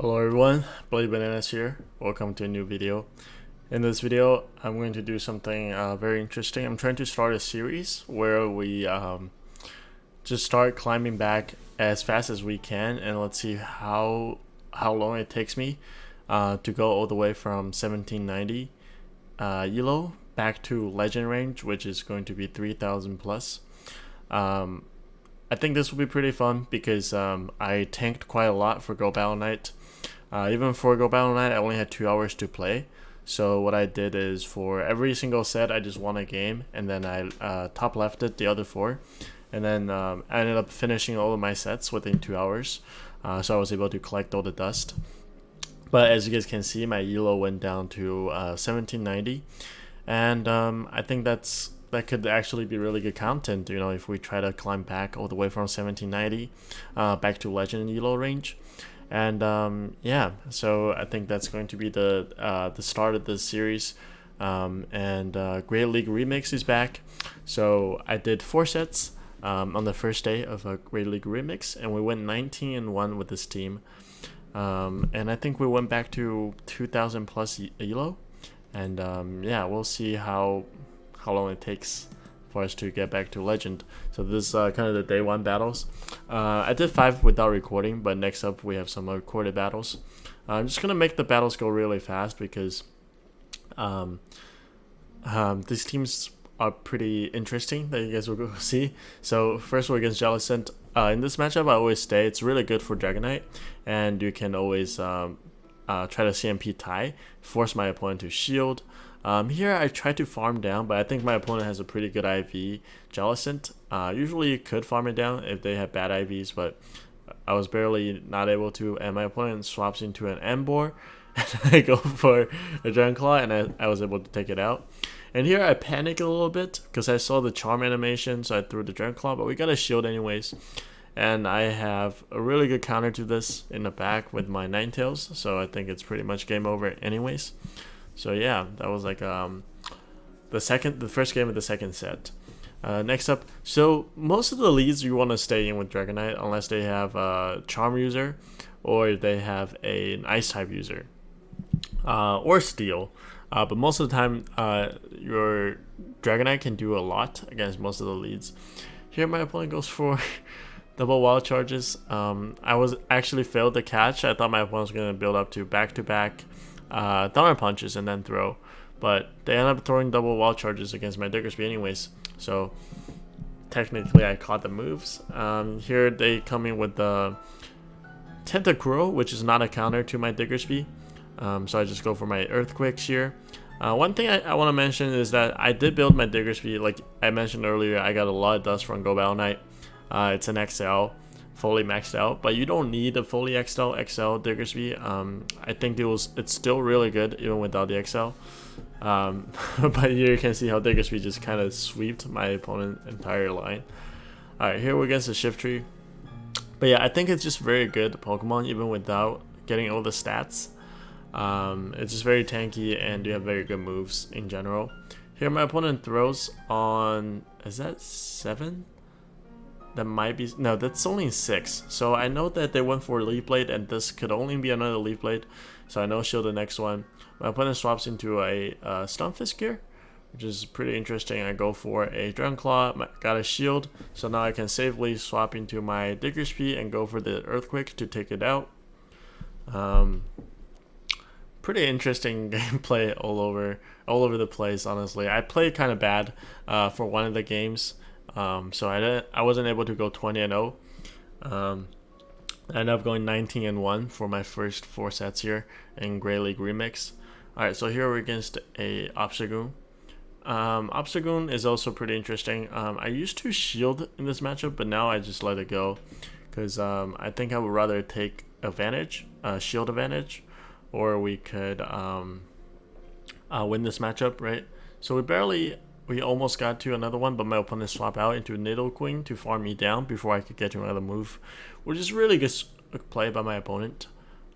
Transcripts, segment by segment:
Hello everyone, Bloody Bananas here. Welcome to a new video. In this video, I'm going to do something very interesting. I'm trying to start a series where we just start climbing back as fast as we can, and let's see how long it takes me to go all the way from 1790 Elo back to Legend range, which is going to be 3,000 plus. I think this will be pretty fun because I tanked quite a lot for Go Battle Night. Even for Go Battle Night, I only had 2 hours to play. So what I did is for every single set, I just won a game, and then I top lefted the other 4, and then I ended up finishing all of my sets within 2 hours. So I was able to collect all the dust. But as you guys can see, my elo went down to 1790, and I think that could actually be really good content, you know, if we try to climb back all the way from 1790 back to Legend elo range. And yeah, so I think that's going to be the start of this series. Great League Remix is back. So I did 4 sets on the first day of a Great League Remix, and we went 19-1 with this team. And I think we went back to 2,000 plus elo. And yeah, we'll see how long it takes for us to get back to Legend. So this is kind of the day 1 battles. I did 5 without recording, but next up we have some recorded battles. I'm just gonna make the battles go really fast because these teams are pretty interesting that you guys will go see. So first we're against Jellicent. In this matchup I always stay. It's really good for Dragonite, and you can always try to CMP tie, force my opponent to shield. Here I try to farm down, but I think my opponent has a pretty good IV Jellicent. Usually you could farm it down if they have bad IVs, but I was barely not able to, and my opponent swaps into an Embor, and I go for a Dragon Claw, and I was able to take it out. And here I panic a little bit because I saw the charm animation, so I threw the Dragon Claw, but we got a shield anyways. And I have a really good counter to this in the back with my Ninetales, so I think it's pretty much game over anyways. So yeah, that was like the first game of the second set. Next up, so most of the leads you want to stay in with Dragonite unless they have a Charm user or they have an Ice type user or Steel. But most of the time, your Dragonite can do a lot against most of the leads. Here my opponent goes for double wild charges. I was actually failed the catch. I thought my opponent was going to build up to back-to-back Thunder Punches and then throw, but they end up throwing double wild charges against my Diggersby anyways, so technically I caught the moves. Here they come in with the Tentacruel, which is not a counter to my Diggersby, so I just go for my Earthquakes here. One thing I want to mention is that I did build my Diggersby, like I mentioned earlier. I got a lot of dust from Go Battle Night. It's an XL, fully maxed out, but you don't need a fully XL Diggersby. I think it's still really good even without the XL. But here you can see how Diggersby just kind of swept my opponent's entire line. Alright, here we're against the Shiftry. But yeah, I think it's just very good Pokemon even without getting all the stats. It's just very tanky, and you have very good moves in general. Here my opponent throws on, is that 7? That might be, no, that's only 6. So I know that they went for Leaf Blade, and this could only be another Leaf Blade. So I know shield the next one. My opponent swaps into a Stunfisk here, which is pretty interesting. I go for a Dragon Claw, got a shield, so now I can safely swap into my Diggersby and go for the Earthquake to take it out. Pretty interesting gameplay all over the place, honestly. I played kind of bad for one of the games. So I wasn't able to go 20-0. I ended up going 19-1 for my first 4 sets here in Great League Remix. Alright, so here we're against a Obstagoon. Obstagoon is also pretty interesting. I used to shield in this matchup, but now I just let it go because I think I would rather take advantage, shield advantage, or we could win this matchup, right? So we almost got to another one, but my opponent swapped out into Nidoqueen to farm me down before I could get to another move, which is really good play by my opponent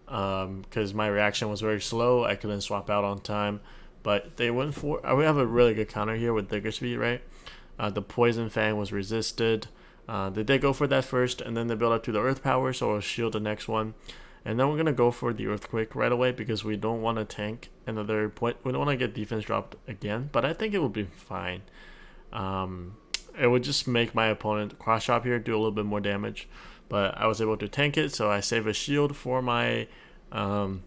because my reaction was very slow. I couldn't swap out on time, but they went for, we have a really good counter here with Diggersby, right? The Poison Fang was resisted. They did go for that first, and then they built up to the Earth Power, so I'll shield the next one. And then we're going to go for the Earthquake right away because we don't want to tank another point. We don't want to get defense dropped again, but I think it will be fine. It would just make my opponent cross chop here, do a little bit more damage. But I was able to tank it, so I save a shield for my Canto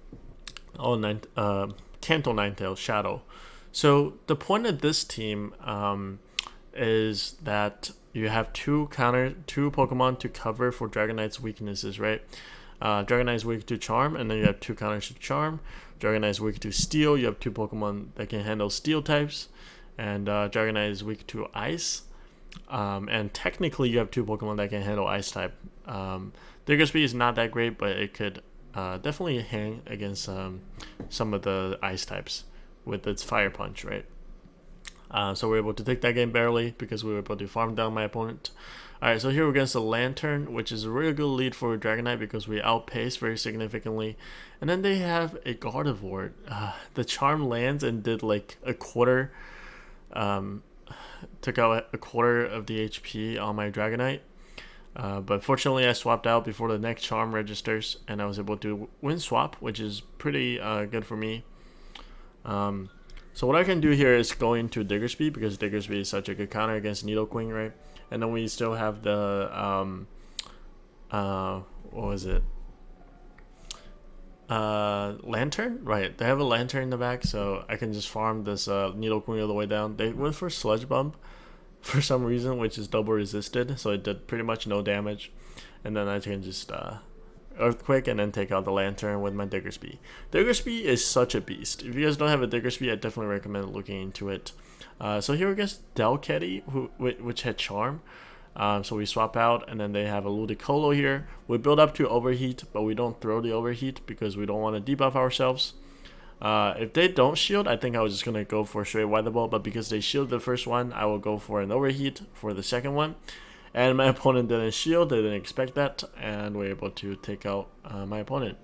Ninetales Shadow. So the point of this team is that you have two Pokemon to cover for Dragonite's weaknesses, right? Dragonite is weak to Charm, and then you have two counters to Charm. Dragonite is weak to Steel. You have two Pokemon that can handle Steel types, and Dragonite is weak to Ice. And technically, you have two Pokemon that can handle Ice type. Diggersby is not that great, but it could definitely hang against some of the Ice types with its Fire Punch, right? So we're able to take that game barely because we were able to farm down my opponent. Alright, so here we're against the Lantern, which is a really good lead for Dragonite because we outpace very significantly. And then they have a Gardevoir. The Charm lands and did like a quarter, took out a quarter of the HP on my Dragonite. But fortunately I swapped out before the next Charm registers and I was able to win swap, which is pretty good for me. So what I can do here is go into Diggersby because Diggersby is such a good counter against Nidoqueen, right? And then we still have the what was it? Lantern, right? They have a Lantern in the back, so I can just farm this Nidoqueen all the way down. They went for Sludge Bomb for some reason, which is double resisted, so it did pretty much no damage. And then I can just Earthquake and then take out the Lantern with my Diggersby. Diggersby is such a beast. If you guys don't have a Diggersby, I definitely recommend looking into it. So here against Delcatty, which had Charm. So we swap out, and then they have a Ludicolo here. We build up to Overheat, but we don't throw the Overheat because we don't want to debuff ourselves. If they don't shield, I think I was just going to go for a straight Weather Ball, but because they shield the first one, I will go for an Overheat for the second one. And my opponent didn't shield, they didn't expect that, and we're able to take out my opponent.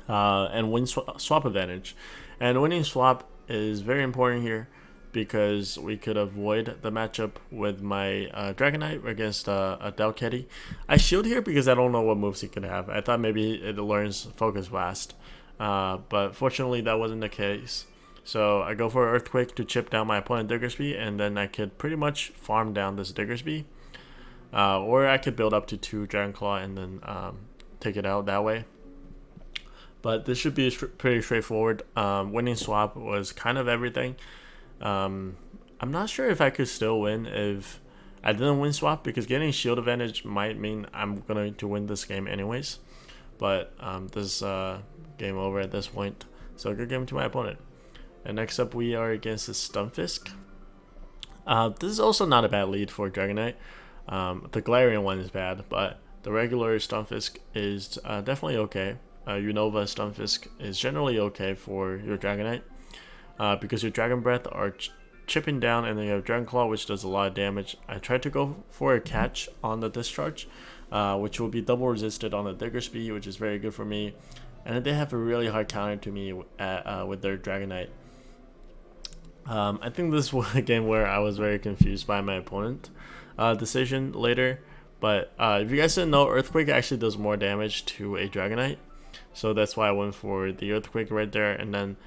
And win swap advantage. And winning swap is very important here because we could avoid the matchup with my Dragonite against a Delcatty. I shield here because I don't know what moves he could have. I thought maybe it learns Focus Blast, but fortunately that wasn't the case. So I go for Earthquake to chip down my opponent Diggersby, and then I could pretty much farm down this Diggersby. Or I could build up to 2 Dragon Claw and then take it out that way. But this should be pretty straightforward. Winning swap was kind of everything. I'm not sure if I could still win if I didn't win swap, because getting shield advantage might mean I'm going to win this game anyways. But this game over at this point. So good game to my opponent. And next up we are against the Stunfisk. This is also not a bad lead for Dragonite. The Galarian one is bad, but the regular Stunfisk is definitely okay. Unova Stunfisk is generally okay for your Dragonite because your Dragon Breath are chipping down, and then you have Dragon Claw, which does a lot of damage. I tried to go for a catch on the Discharge, which will be double resisted on the Diggersby, which is very good for me. And then they have a really hard counter to me with their Dragonite. I think this was a game where I was very confused by my opponent decision later, but if you guys didn't know, Earthquake actually does more damage to a Dragonite, so that's why I went for the Earthquake right there. And then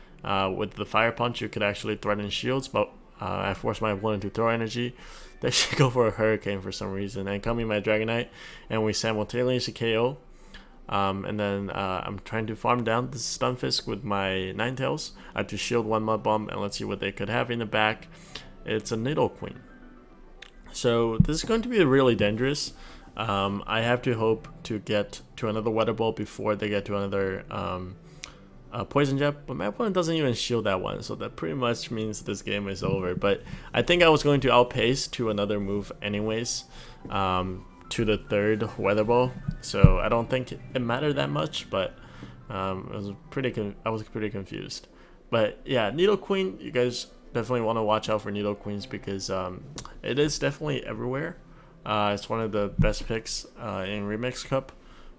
with the Fire Punch you could actually threaten shields, but I forced my opponent to throw energy. They should go for a Hurricane for some reason, and coming my Dragonite, and we simultaneously KO. And then I'm trying to farm down this Stunfisk with my Ninetales. I have to shield one Mud Bomb, and let's see what they could have in the back. It's a Nidoqueen. So this is going to be really dangerous. I have to hope to get to another Weather Ball before they get to another Poison Jab, but my opponent doesn't even shield that one, so that pretty much means this game is over. But I think I was going to outpace to another move anyways, to the third Weather Ball, so I don't think it mattered that much, but I was pretty confused. But yeah, Nidoqueen, you guys definitely want to watch out for Nidoqueens because it is definitely everywhere. It's one of the best picks in Remix Cup.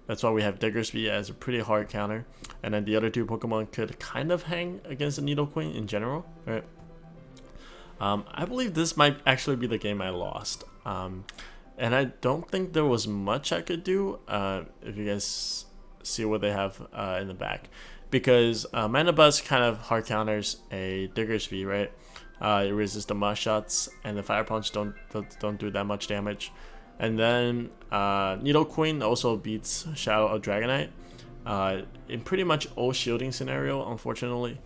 That's why we have Diggersby as a pretty hard counter, and then the other two Pokemon could kind of hang against the Nidoqueen in general, right? I believe this might actually be the game I lost. And I don't think there was much I could do. If you guys see what they have in the back, because Mana Buzz kind of hard counters a Diggersby, right? It resists the Mush shots, and the Fire Punch don't do that much damage. And then Needle Queen also beats Shadow Dragonite in pretty much all shielding scenario, unfortunately.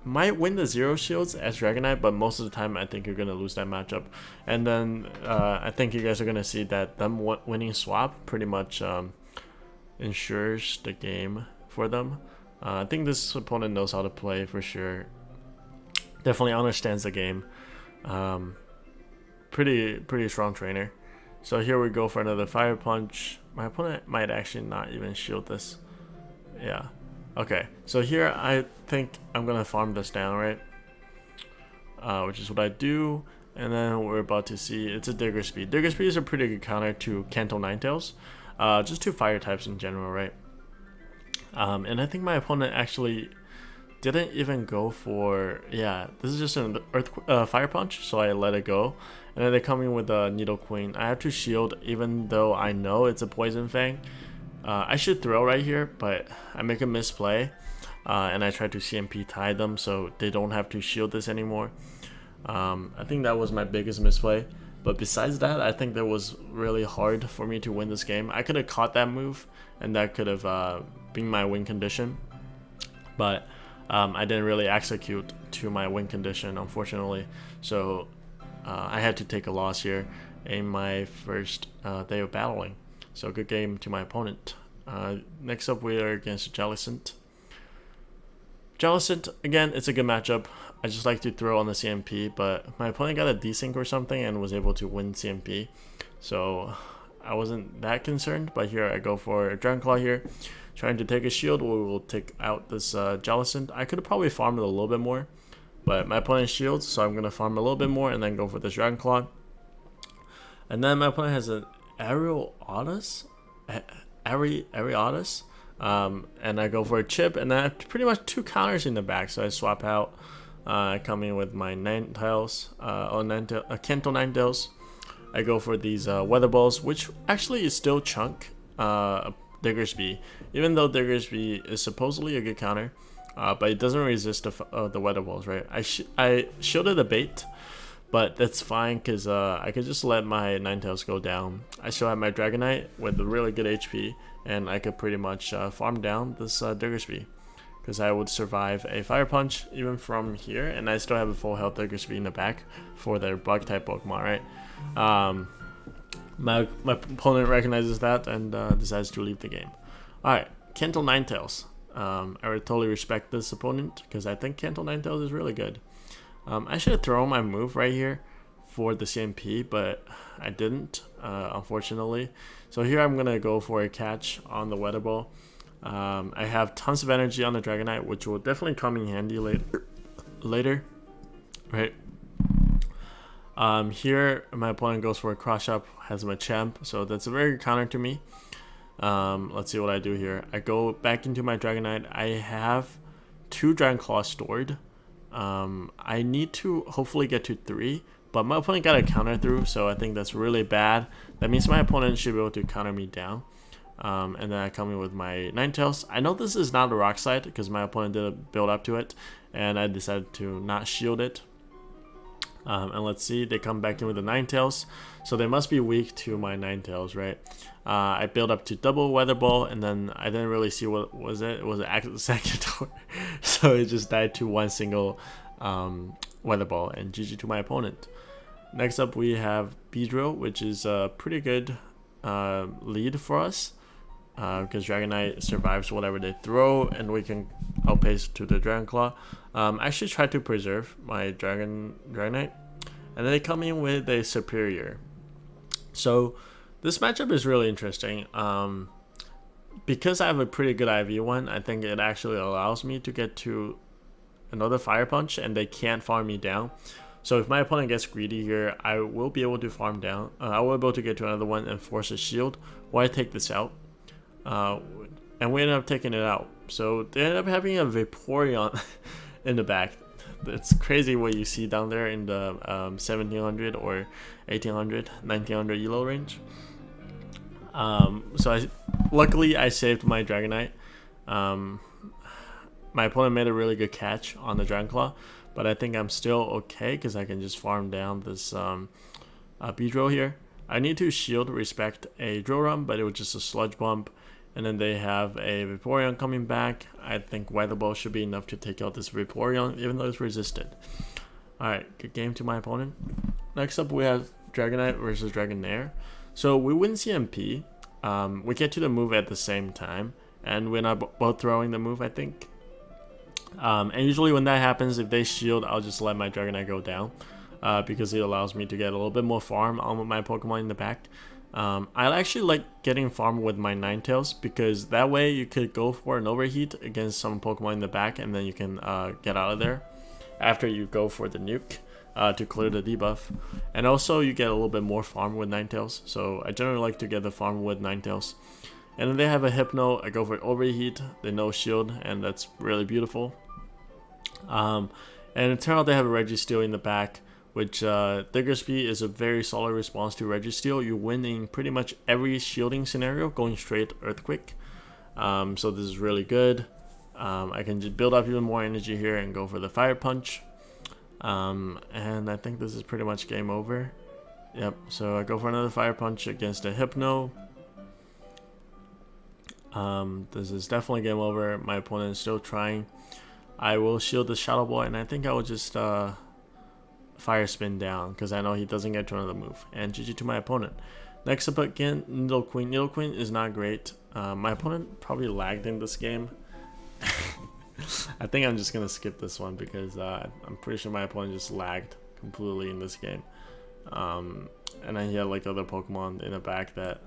Might win the 0 shields as Dragonite, but most of the time I think you're going to lose that matchup. And then I think you guys are going to see that them winning swap pretty much ensures the game for them. I think this opponent knows how to play for sure. Definitely understands the game. Pretty strong trainer. So here we go for another Fire Punch. My opponent might actually not even shield this. Yeah. Okay, so here I think I'm gonna farm this down, right? Which is what I do, and then we're about to see it's a Diggersby. Diggersby is a pretty good counter to Kanto Ninetales, just two fire types in general, right? And I think my opponent actually didn't even go for, yeah, this is just an Fire Punch, so I let it go. And then they're coming with a Needle Queen. I have to shield even though I know it's a Poison Fang. I should throw right here, but I make a misplay, and I try to CMP tie them so they don't have to shield this anymore. I think that was my biggest misplay. But besides that, I think that was really hard for me to win this game. I could have caught that move, and that could have been my win condition. But I didn't really execute to my win condition, unfortunately. So I had to take a loss here in my first day of battling. So good game to my opponent. Next up we are against Jellicent. Jellicent, again, it's a good matchup. I just like to throw on the CMP, but my opponent got a desync or something and was able to win CMP. So I wasn't that concerned, but here I go for a Dragon Claw here. Trying to take a shield, we will take out this Jellicent. I could have probably farmed it a little bit more, but my opponent shields, so I'm going to farm a little bit more and then go for this Dragon Claw. And then my opponent has an Ariados, and I go for a chip, and I have pretty much two counters in the back, so I swap out, coming with my Ninetales, Kanto Ninetales. I go for these Weather Balls, which actually is still chunk Diggersby, even though Diggersby is supposedly a good counter, but it doesn't resist the Weather Balls, right? I shielded the bait, but that's fine because I could just let my Ninetales go down. I still have my Dragonite with a really good HP, and I could pretty much farm down this Diggersby because I would survive a Fire Punch even from here, and I still have a full health Diggersby in the back for their Bug type Pokemon, right? My opponent recognizes that and decides to leave the game. Alright, Kanto Ninetales. I would totally respect this opponent because I think Kanto Ninetales is really good. I should have thrown my move right here for the CMP, but I didn't, unfortunately. So here I'm going to go for a catch on the Weather Ball. I have tons of energy on the Dragonite, which will definitely come in handy later, right? Here my opponent goes for a Cross Up, has my Champ, so that's a very good counter to me. Let's see what I do here. I go back into my Dragonite. I have 2 Dragon Claws stored. I need to hopefully get to 3, but my opponent got a counter through, so I think that's really bad. That means my opponent should be able to counter me down. And then I come in with my Ninetales. I know this is not a Rock Slide because my opponent did a build up to it, and I decided to not shield it. And let's see, they come back in with the Ninetales, so they must be weak to my Ninetales, right? I built up to double Weather Ball, and then I didn't really see what was it. It was an Executor, so it just died to one single Weather Ball, and GG to my opponent. Next up, we have Beedrill, which is a pretty good lead for us, because Dragonite survives whatever they throw, and we can outpace to the Dragon Claw. I actually try to preserve my Dragonite, and they come in with a Superior. So this matchup is really interesting. Because I have a pretty good IV1, I think it actually allows me to get to another Fire Punch, and they can't farm me down. So if my opponent gets greedy here, I will be able to farm down. I will be able to get to another one and force a shield, or I take this out. And we ended up taking it out. So they ended up having a Vaporeon in the back. It's crazy what you see down there in the 1700 or 1800, 1900 elo range. Luckily I saved my Dragonite. My opponent made a really good catch on the Dragon Claw, but I think I'm still okay because I can just farm down this Beedrill here. I need to shield respect a Drill Run, but it was just a Sludge Bump. And then they have a Vaporeon coming back. I think Weather Ball should be enough to take out this Vaporeon, even though it's resisted. Alright, good game to my opponent. Next up we have Dragonite versus Dragonair. So we win CMP. We get to the move at the same time, and we're not both throwing the move, I think. And usually when that happens, if they shield, I'll just let my Dragonite go down, because it allows me to get a little bit more farm on my Pokemon in the back. I actually like getting farm with my Ninetales, because that way you could go for an overheat against some Pokemon in the back, and then you can get out of there after you go for the nuke to clear the debuff. And also you get a little bit more farm with Ninetales, so I generally like to get the farm with Ninetales. And then they have a Hypno. I go for overheat, they no shield, and that's really beautiful. And it turns out they have a Registeel in the back, which Diggersby is a very solid response to Registeel. You win in pretty much every shielding scenario, going straight Earthquake. So this is really good. I can just build up even more energy here and go for the Fire Punch. And I think this is pretty much game over. Yep, so I go for another Fire Punch against a Hypno. This is definitely game over. My opponent is still trying. I will shield the Shadow Ball, and I think I will just Fire Spin down, because I know he doesn't get to another move. And GG to my opponent. Next up again, Nidoqueen. Nidoqueen is not great. My opponent probably lagged in this game. I think I'm just going to skip this one, because I'm pretty sure my opponent just lagged completely in this game. And then he had like other Pokemon in the back that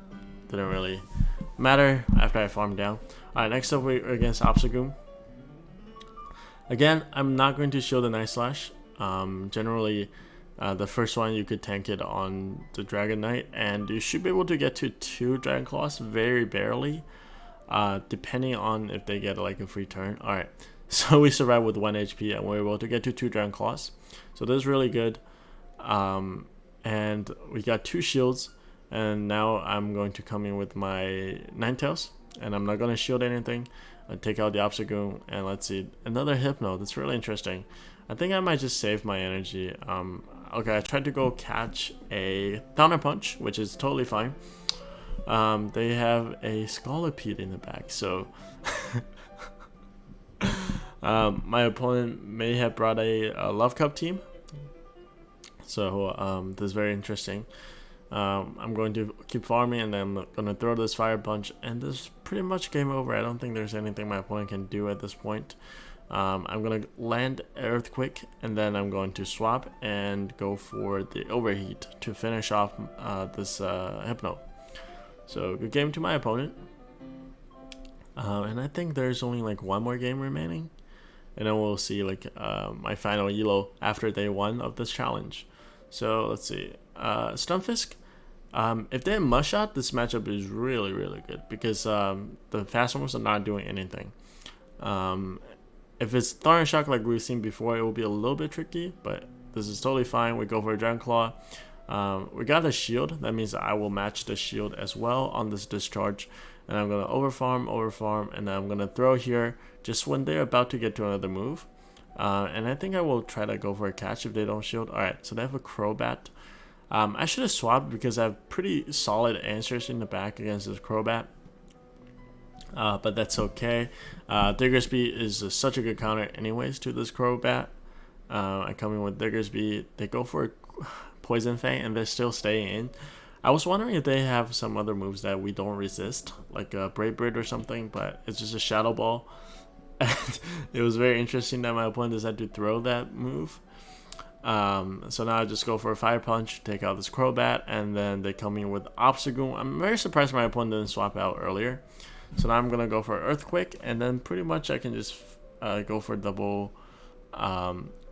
didn't really matter after I farmed down. Alright, next up we're against Obstagoon. Again, I'm not going to show the Night Slash. Generally, the first one you could tank it on the Dragonite, and you should be able to get to 2 Dragon Claws very barely, depending on if they get like a free turn. Alright, so we survived with 1 HP and we're able to get to 2 Dragon Claws. So this is really good. And we got 2 shields, and now I'm going to come in with my Ninetales, and I'm not going to shield anything. I take out the Obstagoon, and let's see, another Hypno. That's really interesting. I think I might just save my energy. Okay, I tried to go catch a Thunder Punch, which is totally fine. They have a Scolipede in the back, so my opponent may have brought a Love Cup team. So this is very interesting. I'm going to keep farming, and then I'm going to throw this Fire Punch, and this is pretty much game over. I don't think there's anything my opponent can do at this point. I'm going to land Earthquake, and then I'm going to swap and go for the Overheat to finish off this Hypno. So good game to my opponent. And I think there's only like one more game remaining, and then we'll see like my final elo after day 1 of this challenge. So let's see. Stunfisk, if they have Mushot, this matchup is really, really good, because the fast ones are not doing anything. If it's Thorn Shock like we've seen before, it will be a little bit tricky, but this is totally fine. We go for a Dragon Claw. We got a shield. That means I will match the shield as well on this discharge. And I'm going to overfarm, and then I'm going to throw here just when they're about to get to another move. And I think I will try to go for a catch if they don't shield. Alright, so they have a Crobat. I should have swapped, because I have pretty solid answers in the back against this Crobat. But that's okay. Diggersby is such a good counter anyways to this Crobat. I come in with Diggersby. They go for Poison Fang, and they're still staying in. I was wondering if they have some other moves that we don't resist, like a Brave Bird or something, but it's just a Shadow Ball. And it was very interesting that my opponent decided to throw that move. So now I just go for a Fire Punch, take out this Crobat, and then they come in with Obstagoon. I'm very surprised my opponent didn't swap out earlier. So now I'm going to go for Earthquake, and then pretty much I can just go for double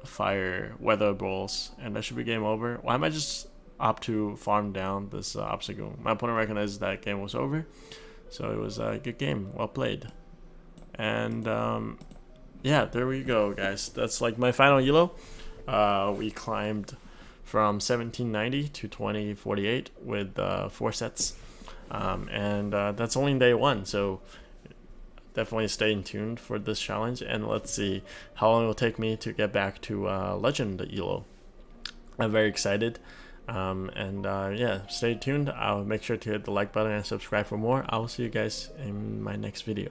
Fire Weather Balls, and that should be game over. Why am I just opt to farm down this Obstagoon? My opponent recognizes that game was over, so it was a good game, well played. And yeah, there we go, guys. That's like my final elo. We climbed from 1790 to 2048 with 4 sets. And that's only day one, so definitely stay tuned for this challenge, and let's see how long it will take me to get back to Legend Elo. I'm very excited. Yeah, stay tuned. I'll make sure to hit the like button and subscribe for more. I will see you guys in my next video.